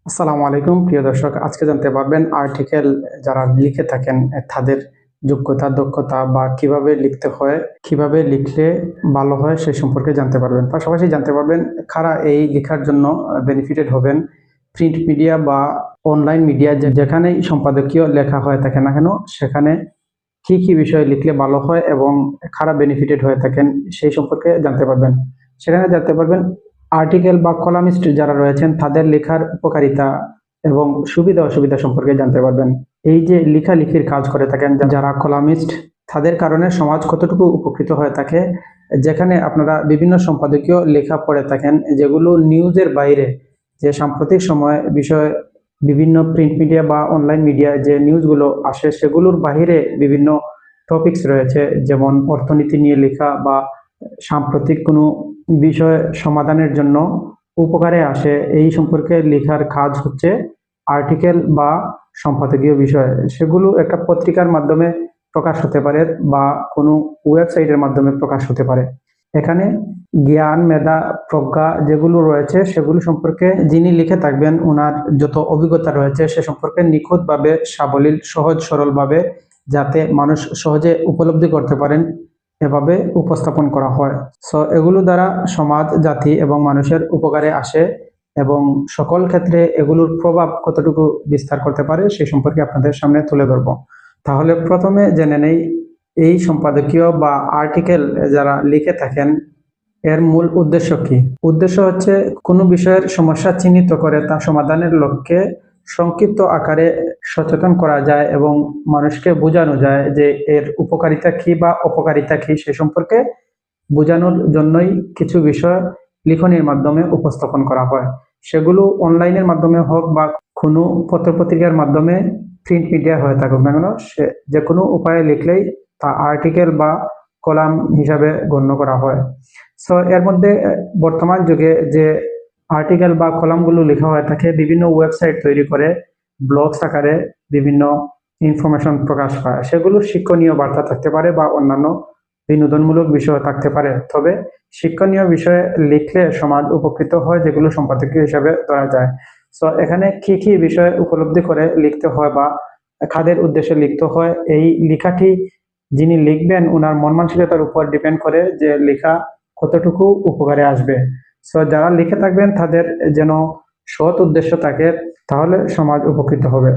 আসসালামু আলাইকুম প্রিয় দর্শক, আজকে জানতে পারবেন আর্টিকেল যারা লিখে থাকেন তাদের যোগ্যতা, দক্ষতা বা কিভাবে লিখতে হয়, কিভাবে লিখলে ভালো হয় সে সম্পর্কে জানতে পারবেন। পাশাপাশি জানতে পারবেন কারা এই লেখার জন্য বেনিফিটেড হবেন। প্রিন্ট মিডিয়া বা অনলাইন মিডিয়া যেখানেই সম্পাদকীয় লেখা হয়ে থাকে না কেন, সেখানে কি কি বিষয় লিখলে ভালো হয় এবং কারা বেনিফিটেড হয়ে থাকেন সেই সম্পর্কে জানতে পারবেন। সেখানে জানতে পারবেন আর্টিকেল বা কলামিস্ট যারা রয়েছেন তাদের লেখার উপকারিতা এবং সুবিধা অসুবিধা সম্পর্কে জানতে পারবেন। এই যে লেখালেখির কাজ করে থাকেন যারা কলামিস্ট, তাদের কারণে সমাজ কতটুকু উপকৃত হয়ে থাকে, যেখানে আপনারা বিভিন্ন সম্পাদকীয় লেখা পড়ে থাকেন যেগুলো নিউজের বাইরে, যে সাম্প্রতিক সময় বিষয় বিভিন্ন প্রিন্ট মিডিয়া বা অনলাইন মিডিয়ায় যে নিউজগুলো আসে সেগুলোর বাহিরে বিভিন্ন টপিকস রয়েছে, যেমন অর্থনীতি নিয়ে লেখা বা সাম্প্রতিক কোনো বিষয় সমাধানের জন্য উপকারে আসে, এই সম্পর্কে লেখার কাজ হচ্ছে আর্টিকেল বা সম্পাদকীয় বিষয়। সেগুলো একটা পত্রিকার মাধ্যমে প্রকাশ হতে পারে বা কোনো ওয়েবসাইটের মাধ্যমে প্রকাশ হতে পারে। এখানে জ্ঞান, মেধা, প্রজ্ঞা যেগুলো রয়েছে সেগুলো সম্পর্কে যিনি লিখে থাকবেন ওনার যত অভিজ্ঞতা রয়েছে সে সম্পর্কে নিখুঁতভাবে, সাবলীল, সহজ সরলভাবে, যাতে মানুষ সহজে উপলব্ধি করতে পারেন এভাবে উপস্থাপন করা হয়। সো এগুলো দ্বারা সমাজ, জাতি এবং মানুষের উপকারে আসে এবং সকল ক্ষেত্রে এগুলোর প্রভাব কতটুকু বিস্তার করতে পারে সেই সম্পর্কে আপনাদের সামনে তুলে ধরবো। তাহলে প্রথমে জেনে নেই এই সম্পাদকীয় বা আর্টিকেল যারা লিখে থাকেন এর মূল উদ্দেশ্য কি। উদ্দেশ্য হচ্ছে কোনো বিষয়ের সমস্যা চিহ্নিত করে তা সমাধানের লক্ষ্যে সংক্ষিপ্ত আকারে সচেতন করা যায় এবং মানুষকে বোঝানো যায় যে এর উপকারিতা কি বা অপকারিতা কি সে সম্পর্কে বোঝানোর জন্যই কিছু বিষয় লিখনের মাধ্যমে উপস্থাপন করা হয়। সেগুলো অনলাইনের মাধ্যমে হোক বা কোনো পত্রপত্রিকার মাধ্যমে, প্রিন্ট মিডিয়া হয়ে থাকুক না কেন, সে যে কোনো উপায়ে লিখলেই তা আর্টিকেল বা কলাম হিসাবে গণ্য করা হয়। সো এর মধ্যে বর্তমান যুগে যে আর্টিকেল বা কলামগুলো লেখা হয়ে থাকে বিভিন্ন ওয়েবসাইট তৈরি করে ব্লগস আকারে বিভিন্ন ইনফরমেশন প্রকাশ পায়, সেগুলো শিক্ষণীয় বার্তা থাকতে পারে বা অন্যান্য বিনোদনমূলক বিষয় থাকতে পারে। তবে শিক্ষণীয় বিষয়ে লিখলে সমাজ উপকৃত হয়, যেগুলো সম্পাদকীয় হিসাবে ধরা যায়। সো এখানে কি কি বিষয় উপলব্ধি করে লিখতে হয় বা কাদের উদ্দেশ্যে লিখতে হয়, এই লেখাটি যিনি লিখবেন ওনার মন মানসিকতার উপর ডিপেন্ড করে যে লেখা কতটুকু উপকারে আসবে। সো যারা লিখে থাকবেন তাদের যেন সৎ উদ্দেশ্য থাকে, তাহলে সমাজ উপকৃত হবে।